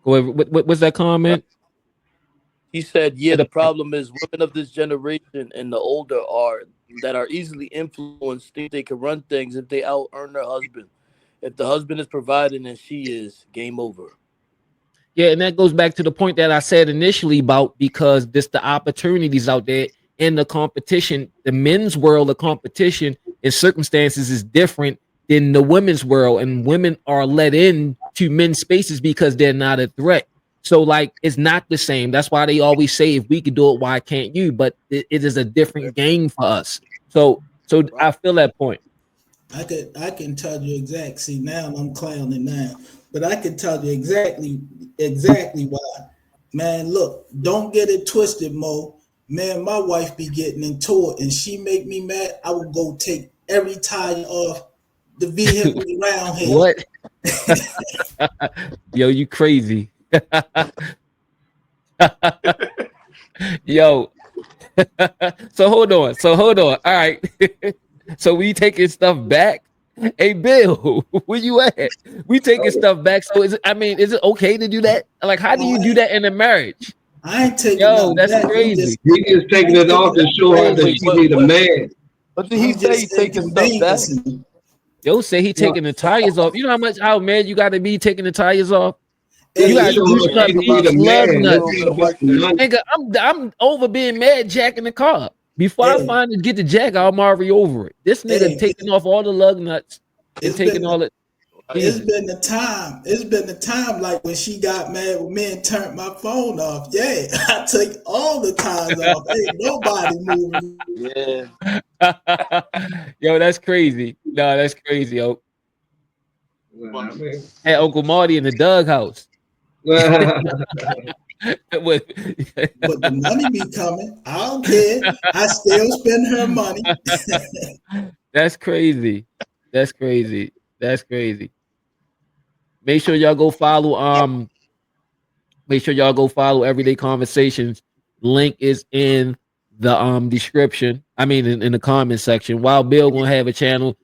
Go ahead. What's that comment? He said, "Yeah, Yeah, the problem is women of this generation and the older are easily influenced. Think they can run things if they out earn their husband. If the husband is providing and she is, game over." yeah, and that goes back to the point that I said initially about because this the opportunities out there and the competition, the men's world of competition and circumstances is different than the women's world, and women are let in to men's spaces because they're not a threat. So like it's not the same. That's why they always say if we could do it, why can't you? But it is a different game for us. So Right. I feel that point. I can tell you exact. See, now I'm clowning now, but I can tell you exactly why. Man, look, don't get it twisted, Mo. Man, my wife be getting into it, and she make me mad. I will go take every tire off the vehicles around here. What? Yo, you crazy. Yo. So hold on. All right. So we taking stuff back. Hey Bill, where you at? We taking stuff back. So is it okay to do that? Like, how do No, you do that in a marriage? I ain't taking Yo, nothing that's back. crazy. He just taking it off to show her that Wait, she need a man. what did he I'm say? just He taking stuff back? inconveniencing. Yo say he Yeah. taking the tires off. You know how mad you gotta be taking the tires off? Just You to gotta show do her something. she need a These lug man. nuts. It's not about the money. Nigga, I'm over being mad jacking the car. Before I Hey, finally get the jack, I'm already over it. This nigga hey, taking off all the lug nuts and it's taking been all it. it's Jesus. been the time. It's been the time like when she got mad with me and turned my phone off. Yeah, I took all the tires off. Ain't nobody moving. Yeah. Yo, that's crazy. No, that's crazy, yo. Well, I mean, Hey, Uncle Marty in the Doug house. With- But the money be coming. I don't care. I still spend her money. that's crazy. That's crazy. That's crazy. Make sure y'all go follow. Make sure y'all go follow Everyday Conversations. Link is in the description. I mean, in the comment section. Wild Bill gonna have a channel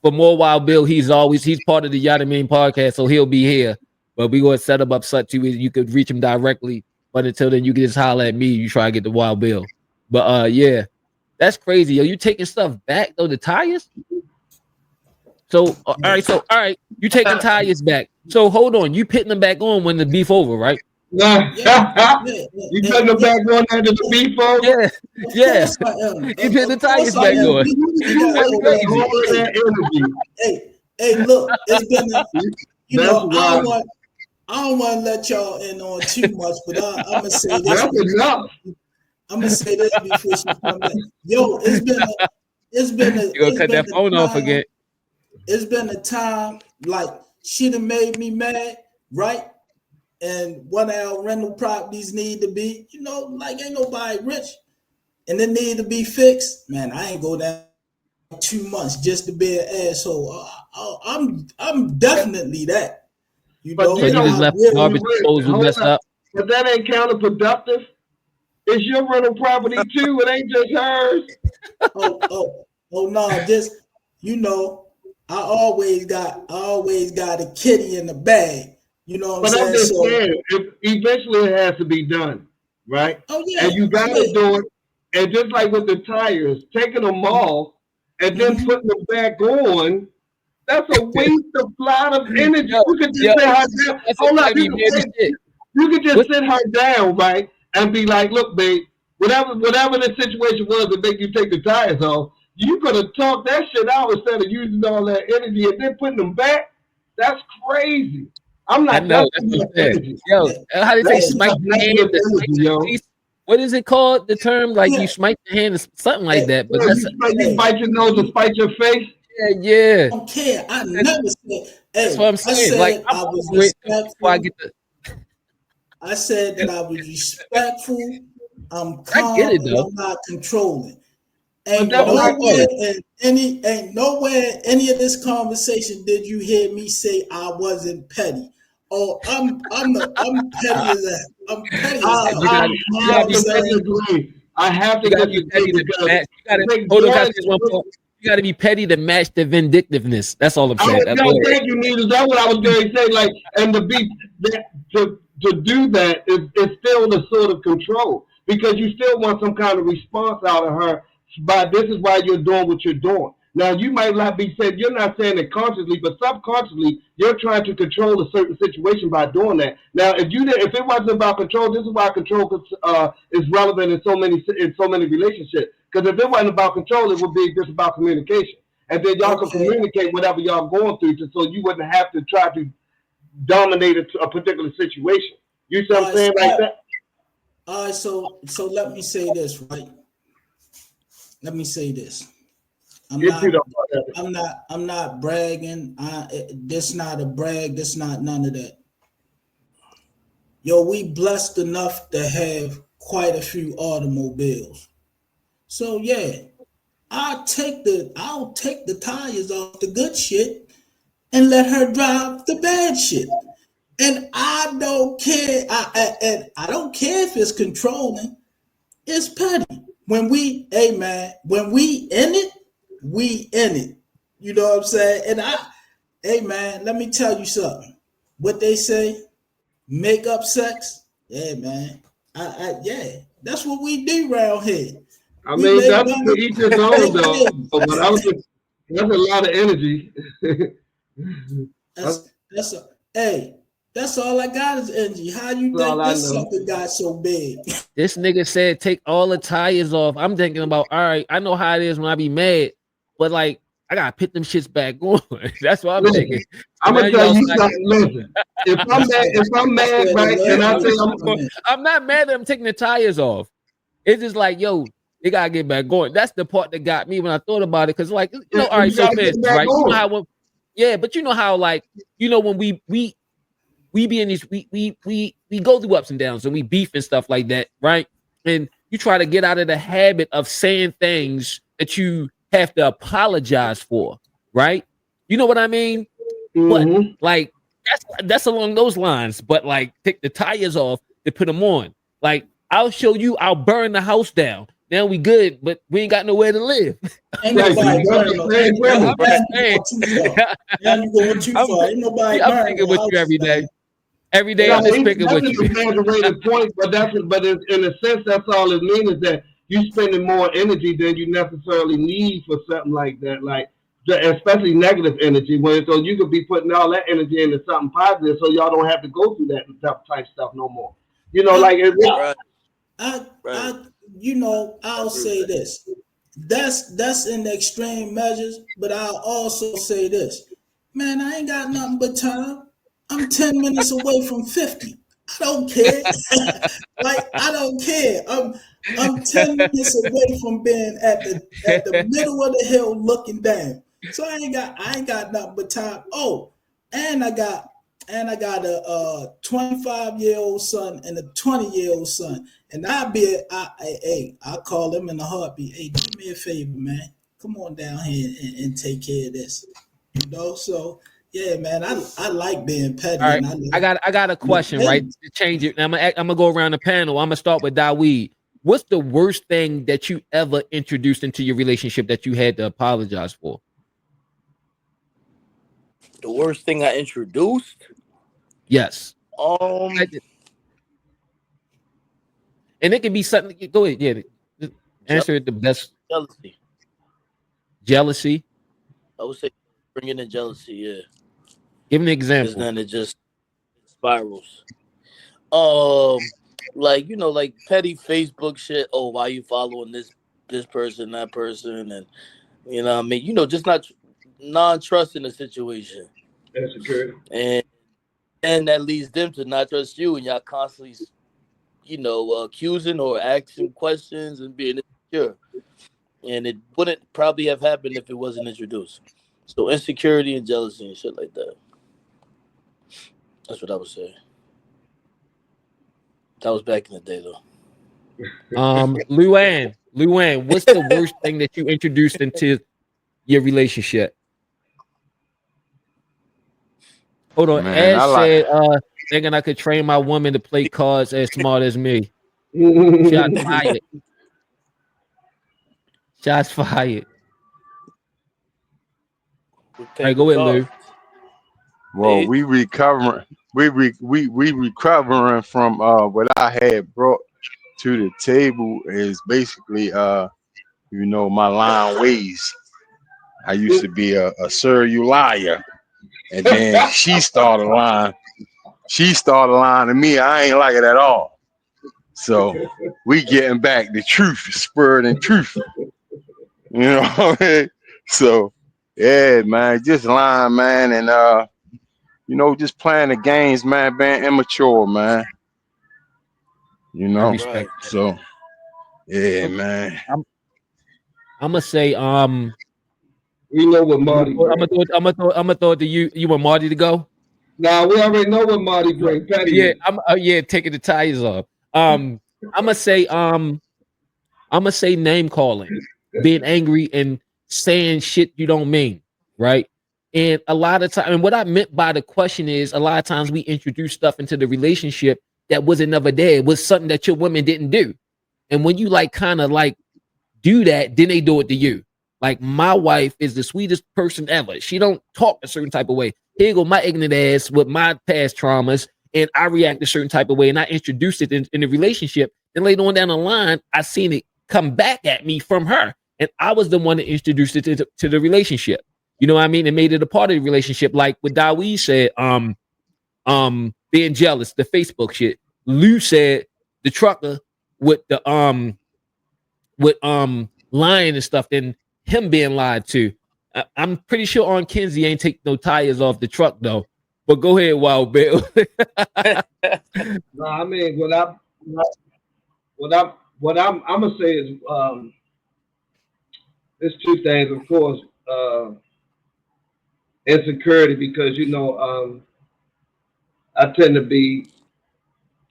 for more. Wild Bill, he's part of the Yada Main podcast, so he'll be here. But we gonna set him up such you could reach him directly. But until then, you can just holler at me. You try to get the Wild Bill. But yeah, that's crazy. Yo, you taking stuff back though? The tires. So all right, you taking tires back. So hold on, you pitting them back on when the beef over, right? Yeah, yeah, you putting the back on under the beef over? Yeah, Of yeah. course I am. You pitting the Of course tires I back am. on. We got That's You over got crazy. all of that energy. hey, look, it's been you That's know, why. I don't want to let y'all in on too much, but I'm gonna say this. That's enough. I'm gonna say this before she comes back. Yo, You gonna cut that phone off again? it's been a time like she done made me mad, right? And what our rental properties need to be, like ain't nobody rich, and they need to be fixed. Man, I ain't go down 2 months just to be an asshole. I'm definitely that. But So you just I left the really, garbage disposal Hold messed up. up. But that ain't counterproductive. It's your rental property too. It ain't just hers. oh no, just you know, I always got a kitty in the bag. You know what I'm But I'm saying? just So, saying, eventually it has to be done, right? oh yeah, And you got to yeah. do it. And just like with the tires, taking them off and then Mhm. putting them back on, that's a waste of a lot of energy. Yo, You could yo, just sit her down. that's Hold up, petty heavy shit. you could just What? sit her down, right? And be like, look, babe, whatever the situation was that make you take the tires off, you could have talked that shit out instead of using all that energy and then putting them back. That's crazy. I'm I not, know. that's That's too what much I'm saying. energy. Yo, Yeah, how they say That's too smite much the hand, negative to smite energy, the yo. face? What is it called? The term like yeah. you smite the hand, something like Hey, that. But Yeah, that's you hey, bite your nose and spite your face. yeah. I don't care. I That's, never said. that's what Hey, I'm I saying. Like said I'm I was over it before I respectful. get the. I said that I was respectful. I'm I get calm it and though. I'm not controlling. But Ain't that's not nowhere Oh, in any of this conversation did you hear me say I wasn't petty. Oh, I'm petty as hell. I'm petty as I, hell. you got I you You know gotta have what I'm be to petty. saying? disagree. I have You to gotta be disagree petty to be because mad. You gotta big hold on. Can I boys, say this one point? You got to be petty to match the vindictiveness. That's all I'm saying. Thank you, Needles. That's what I was going to say. Like, and to be that to do that is still the sort of control, because you still want some kind of response out of her. But this is why you're doing what you're doing. Now, you might not be saying, you're not saying it consciously, but subconsciously, you're trying to control a certain situation by doing that. Now, if it wasn't about control, this is why control is relevant in so many relationships. Because if it wasn't about control, it would be just about communication. And then y'all can communicate whatever y'all going through, so you wouldn't have to try to dominate a particular situation. You see what I'm saying? Like that? All right, so let me say this, right? Let me say this. I'm not bragging. This not a brag. This not none of that. Yo, we blessed enough to have quite a few automobiles. So yeah, I'll take the tires off the good shit and let her drive the bad shit. And I don't care. I don't care if it's controlling. It's petty. When we in it, we in it. You know what I'm saying? And hey man, let me tell you something. What they say, make up sex. Yeah, man. Yeah, that's what we do around here. I mean, that's to each his own, though. But that's a lot of energy. That's all I got is energy. How you think this sucker got so big? This nigga said take all the tires off. I'm thinking about, all right, I know how it is when I be mad, but like I gotta put them shits back on. That's what I'm thinking. I'm gonna tell you something. Listen, if I'm mad, right, and I say I'm not mad that I'm taking the tires off. It's just like, yo, they gotta get back going. That's the part that got me when I thought about it. Cause like, you know, all right, so this, right? You know how but you know how, like, you know, when we be in these, we go through ups and downs and we beef and stuff like that, right? And you try to get out of the habit of saying things that you have to apologize for, right? You know what I mean? Mm-hmm. But like that's along those lines. But like, take the tires off to put them on. Like, I'll show you, I'll burn the house down. Now we good, but we ain't got nowhere to live. Ain't nobody burning. You going too far. Ain't nobody I'm thinking with you every day. Every day I'm just picking with you. Exaggerated point, but in a sense, that's all it means, is that you're spending more energy than you necessarily need for something like that, like especially negative energy. So you could be putting all that energy into something positive, so y'all don't have to go through that type stuff no more. You know, like you know, I'll say this. That's in the extreme measures, but I'll also say this. Man, I ain't got nothing but time. I'm 10 minutes away from 50. I don't care. Like, I don't care. I'm 10 minutes away from being at the middle of the hill looking down. So I ain't got nothing but time. Oh, and I got a 25-year-old son and a 20-year-old son. And I'll call him in a heartbeat. Hey, do me a favor, man. Come on down here and take care of this. You know, so yeah, man, I like being petty. All right, I got a question, right? To change it. I'm gonna go around the panel. I'm gonna start with Daweed. What's the worst thing that you ever introduced into your relationship that you had to apologize for? The worst thing I introduced? Yes. And it can be something. Go ahead, yeah. Answer it the best. Jealousy. I would say bringing in jealousy. Yeah. Give me an example. Then it just spirals. Like, you know, like petty Facebook shit. Oh, why you following this person, that person, and you know what I mean? You know, just not non-trust in the situation. That's security. And that leads them to not trust you, and y'all constantly, you know, accusing or asking questions and being insecure. And it wouldn't probably have happened if it wasn't introduced. So insecurity and jealousy and shit like that. That's what I would say. That was back in the day, though. Luann, what's the worst thing that you introduced into your relationship? Hold on. Man, Ed said, thinking I could train my woman to play cards as smart as me. Shots fired. Shots fired. with All right, paper go ahead, Lou. cards. Well, They we recovering. We recovering from what I had brought to the table is basically my lying ways. I used to be a sir you liar, and then she started lying. She started lying to me. I ain't like it at all. So we getting back the truth, spirit and truth. You know what I mean? So yeah, man, just lying, man, and just playing the games, man, being immature, man. You I know. respect. right. So yeah, Okay. man. I'm gonna say We know what I'm Marty gonna brings. throw it to you. You want Marty to go? Nah, we already know what Marty brings. Yeah, Pettiness. I'm taking the tires off. I'm gonna say name calling, being angry and saying shit you don't mean, right? And a lot of time, and what I meant by the question is, a lot of times we introduce stuff into the relationship that wasn't never there. It was something that your woman didn't do, and when you like kind of like do that, then they do it to you. Like my wife is the sweetest person ever. She don't talk a certain type of way. Here go my ignorant ass with my past traumas, and I react a certain type of way, and I introduced it in the relationship. Then later on down the line, I seen it come back at me from her, and I was the one that introduced it to the relationship. You know what I mean? And made it a part of the relationship. Like what Dawee said, being jealous, the Facebook shit. Lou said the trucker with the lying and stuff than him being lied to. I'm pretty sure on Kinsey ain't take no tires off the truck though. But go ahead, Wild Bill. No, I mean I'm gonna say is there's two things, of course, insecurity because I tend to be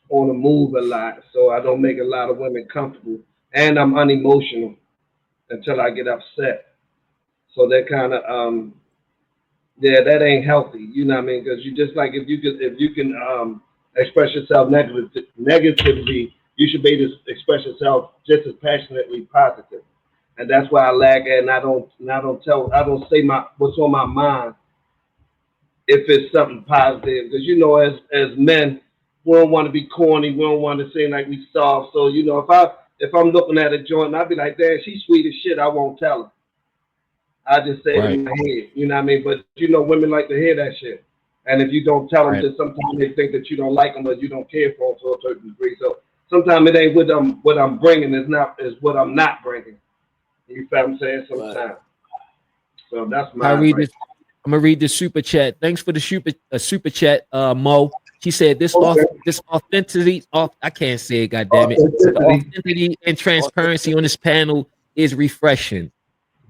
on the move a lot, so I don't make a lot of women comfortable, and I'm unemotional until I get upset. So that kind of yeah, that ain't healthy. You know what I mean? Because you just like if you can express yourself negatively, you should be able to express yourself just as passionately positive. And that's why I lag at, and I don't say what's on my mind if it's something positive. Because as men, we don't want to be corny. We don't want to seem like we soft. So if I'm looking at a joint, I'd be like, "Damn, she's sweet as shit." I won't tell her. I just say it Right, in my head. You know what I mean? But women like to hear that shit. And if you don't tell them, right. then sometimes they think that you don't like them or you don't care for them to a certain degree. So sometimes it ain't what I'm bringing is what I'm not bringing. You feel what I'm saying? Right. Sometimes. So that's I mine, read right? this. I'm gonna read the super chat. Thanks for the super chat, Mo. She said Okay. this authenticity off. I can't say it. God damn it. The Authenticity. authenticity and transparency on this panel is refreshing.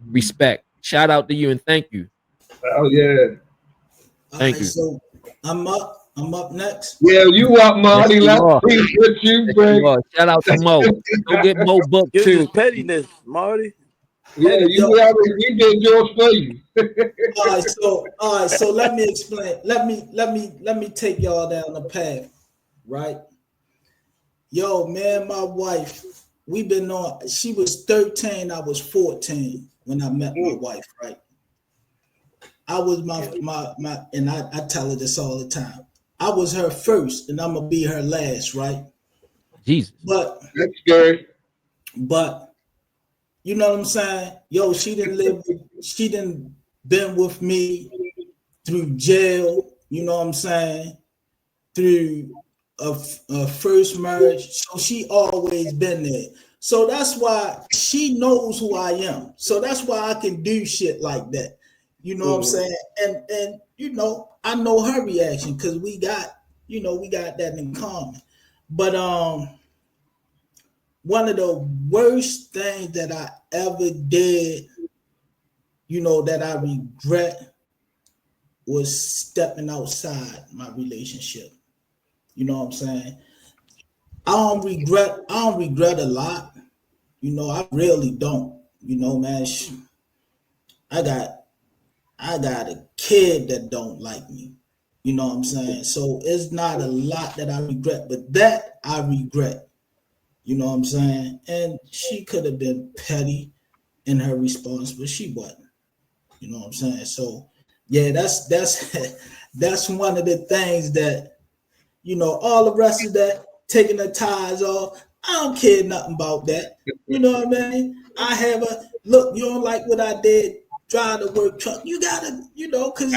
Respect. Shout out to you and thank you. Oh yeah. All Thank right, you. so I'm up. I'm up next. Yeah, you up, Yes, Marty. you Let's are. see what you Yes, you bring. are. Shout out to Mo. Go get Mo book Here's his too. pettiness, Marty. Yeah, Yo, we did yours for you. all right, so let me explain. Let me take y'all down the path, right? Yo, man, my wife, we've been on. She was 13, I was 14 when I met my wife, right? I was my and I tell her this all the time. I was her first, and I'm gonna be her last, right? Jesus. But That's scary. but you know what I'm saying? Yo, she didn't been with me through jail, you know what I'm saying? Through a first marriage. So she always been there. So that's why she knows who I am. So that's why I can do shit like that. You know what I'm saying? And I know her reaction because we got that in common. But one of the worst things that I ever did, that I regret was stepping outside my relationship. You know what I'm saying? I don't regret a lot. I really don't. Man, I got a kid that don't like me. You know what I'm saying? So it's not a lot that I regret, but that I regret. You know what I'm saying? And she could have been petty in her response, but she wasn't. You know what I'm saying? So Yeah, that's that's one of the things that, you know, all the rest of that, taking the ties off, I don't care nothing about that. You know what I mean? I have a look, you don't like what I did, drive to work truck. You gotta, you know, because